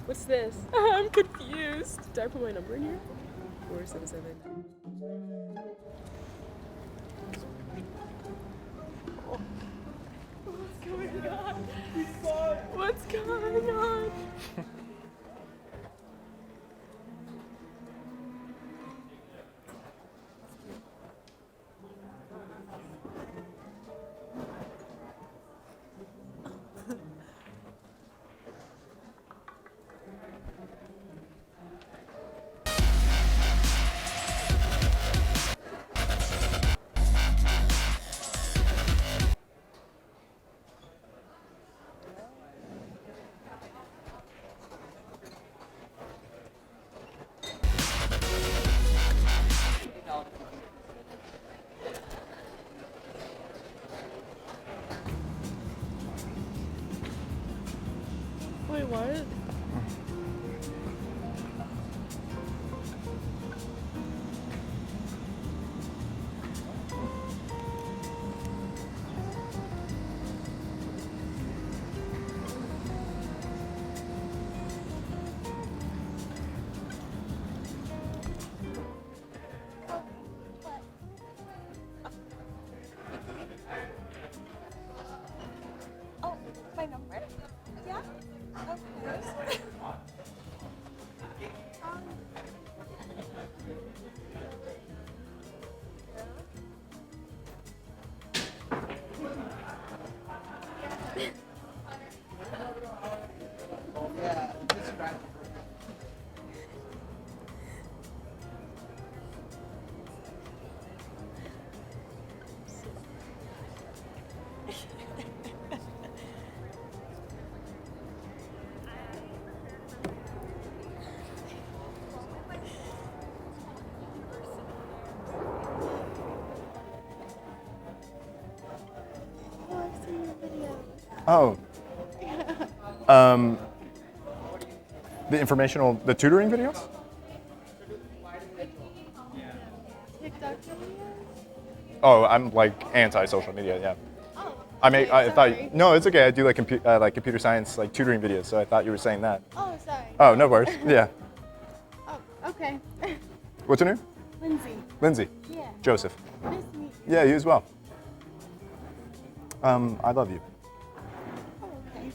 What's this? I'm confused. Did I put my number in here? 477. Oh. What's going on? What's going on? Wait, what? Oh, my number? Yeah, of course. Yeah, just scratch. Oh, I've seen your video. Oh. The informational, the tutoring videos? TikTok videos? Oh, I'm like anti-social media, yeah. Oh, I sorry. thought, no, it's okay. I do like computer science, like tutoring videos, so I thought you were saying that. Oh, sorry. Oh, no worries, yeah. Oh, okay. What's your name? Lindsay. Lindsay. Yeah. Joseph. Nice to meet you. Yeah, you as well. I love you. Oh, okay.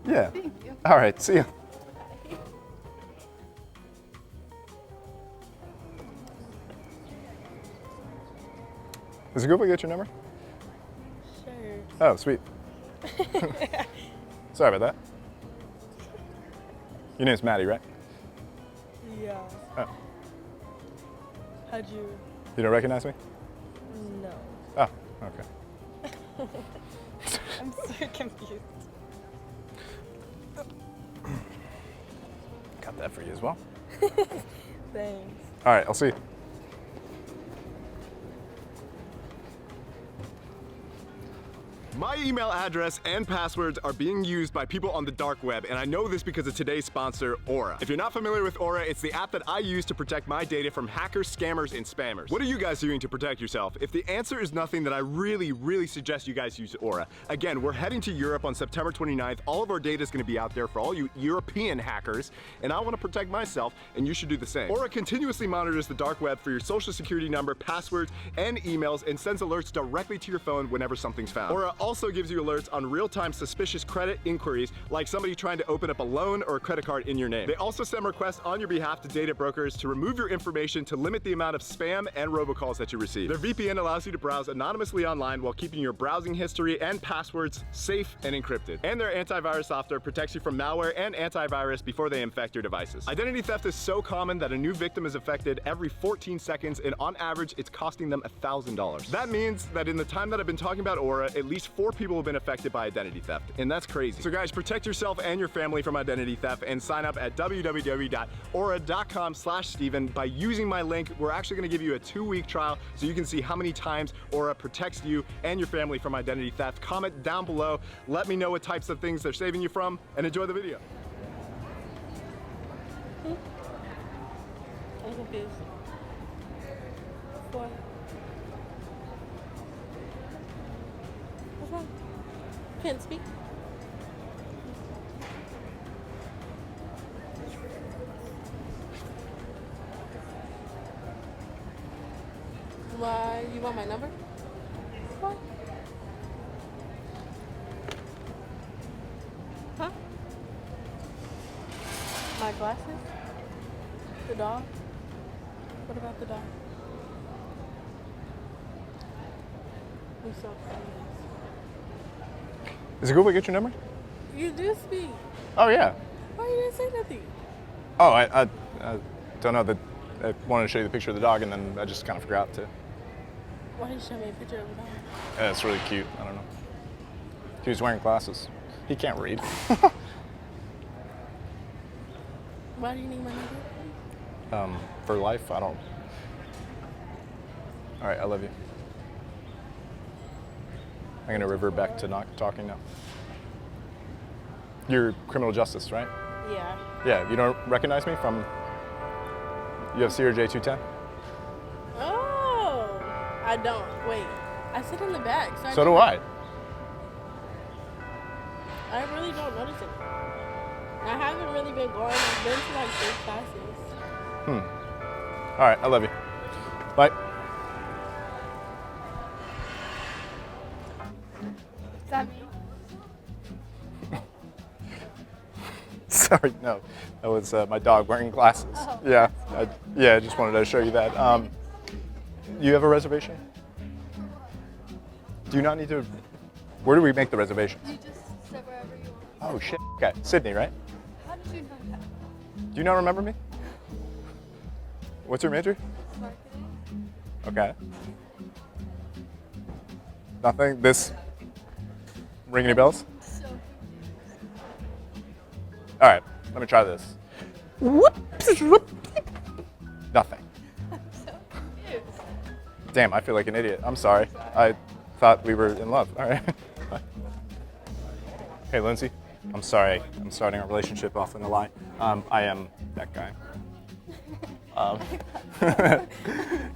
Yeah. Thank you. All right, see ya. Is it cool if I get your number? Sure. Oh, sweet. Sorry about that. Your name's Maddie, right? Yeah. Oh, How'd you? you don't recognize me? No. Oh, okay. I'm so confused. Got that for you as well. Thanks. All right, I'll see you. My email address and passwords are being used by people on the dark web, and I know this because of today's sponsor, Aura. If you're not familiar with Aura, it's the app that I use to protect my data from hackers, scammers, and spammers. What are you guys doing to protect yourself? If the answer is nothing, then I really suggest you guys use Aura. Again, we're heading to Europe on September 29th. All of our data is going to be out there for all you European hackers, and I want to protect myself, and you should do the same. Aura continuously monitors the dark web for your social security number, passwords, and emails, and sends alerts directly to your phone whenever something's found. Aura also gives you alerts on real-time suspicious credit inquiries, like somebody trying to open up a loan or a credit card in your name. They also send requests on your behalf to data brokers to remove your information to limit the amount of spam and robocalls that you receive. Their VPN allows you to browse anonymously online while keeping your browsing history and passwords safe and encrypted. And their antivirus software protects you from malware and antivirus before they infect your devices. Identity theft is so common that a new victim is affected every 14 seconds, and on average, it's costing them $1,000. That means that in the time that I've been talking about Aura, at least 4 people have been affected by identity theft, and that's crazy. So guys, protect yourself and your family from identity theft and sign up at www.aura.com/Steven. By using my link, we're actually gonna give you a 2-week trial so you can see how many times Aura protects you and your family from identity theft. Comment down below, let me know what types of things they're saving you from, and enjoy the video. I'm confused. What? What's wrong? Can't speak? Why? You want my number? What? Huh? My glasses? The dog? What about the dog? I'm so confused. Is it cool if I get your number? You do speak. Oh yeah. Why you didn't say nothing? Oh, I don't know. That I wanted to show you the picture of the dog, and then I just kind of forgot to. Why did you show me a picture of the dog? Yeah, it's really cute. I don't know. He was wearing glasses. He can't read. Why do you need my number? For life, I don't. All right, I love you. I'm gonna revert back to not talking now. You're criminal justice, right? Yeah. Yeah, you don't recognize me from UFC or J210? Oh, I don't. Wait, I sit in the back. So do I. I really don't notice it. I haven't really been going. I've been to like 3 classes. All right, I love you. Bye. Is that me? Sorry, no. That was my dog wearing glasses. Oh. Yeah, I just wanted to show you that. You have a reservation? Do you not need to? Where do we make the reservation? You just said wherever you want. Oh shit. Okay, Sydney, right? How did you know that? Do you not remember me? What's your major? Marketing? Okay. Nothing. This. Ring any bells? So All right. Let me try this. Whoops. Whoop. Nothing. I'm so confused. Damn, I feel like an idiot. I'm sorry. I thought we were in love. All right. Bye. Hey, Lindsay. I'm sorry. I'm starting our relationship off in a lie. I am that guy.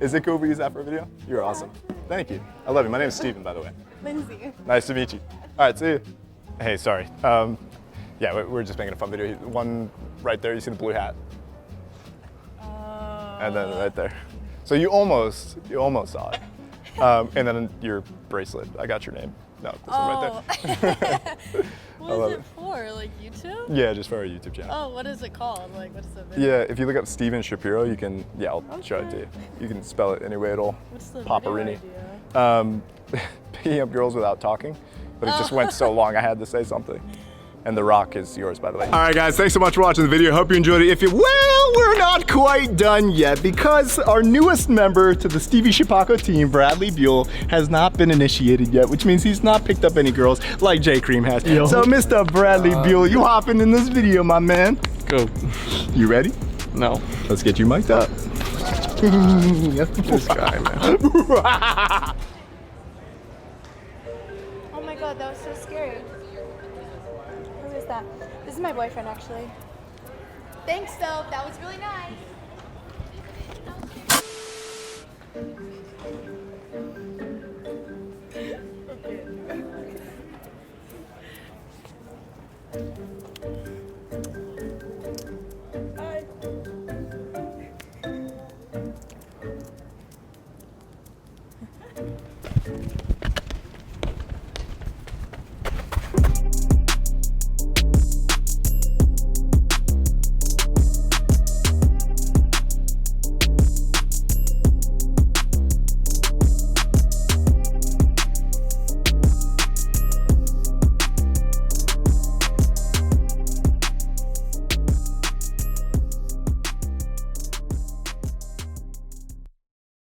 Is it cool if we use that for a video? You're awesome. Thank you. I love you. My name is Steven, by the way. Lindsay. Nice to meet you. All right, see you. Hey, sorry. Yeah, we're just making a fun video. One right there, you see the blue hat? And then right there. So you almost saw it. And then your bracelet. I got your name. No, this one right there. What love is it it. for? Like YouTube? Yeah, just for our YouTube channel. Oh, what is it called? Like, what's the video? Yeah, if you look up Steven Schapiro, you can, yeah, I'll show it to you. You can spell it any way at all. What's the Paparini. video idea? Picking up girls without talking, but it just went so long I had to say something. And the rock is yours, by the way. All right, guys, thanks so much for watching the video. Hope you enjoyed it. If you, well, we're not quite done yet because our newest member to the Stevie Schapiro team, Bradley Buell, has not been initiated yet, which means he's not picked up any girls like J Cream has. Yo. So, Mr. Bradley Buell, you hopping in this video, my man. Go. You ready? No. Let's get you mic'd up. This guy, man. Oh my god, that was so scary. Who is that? This is my boyfriend, actually. Thanks, though. That was really nice.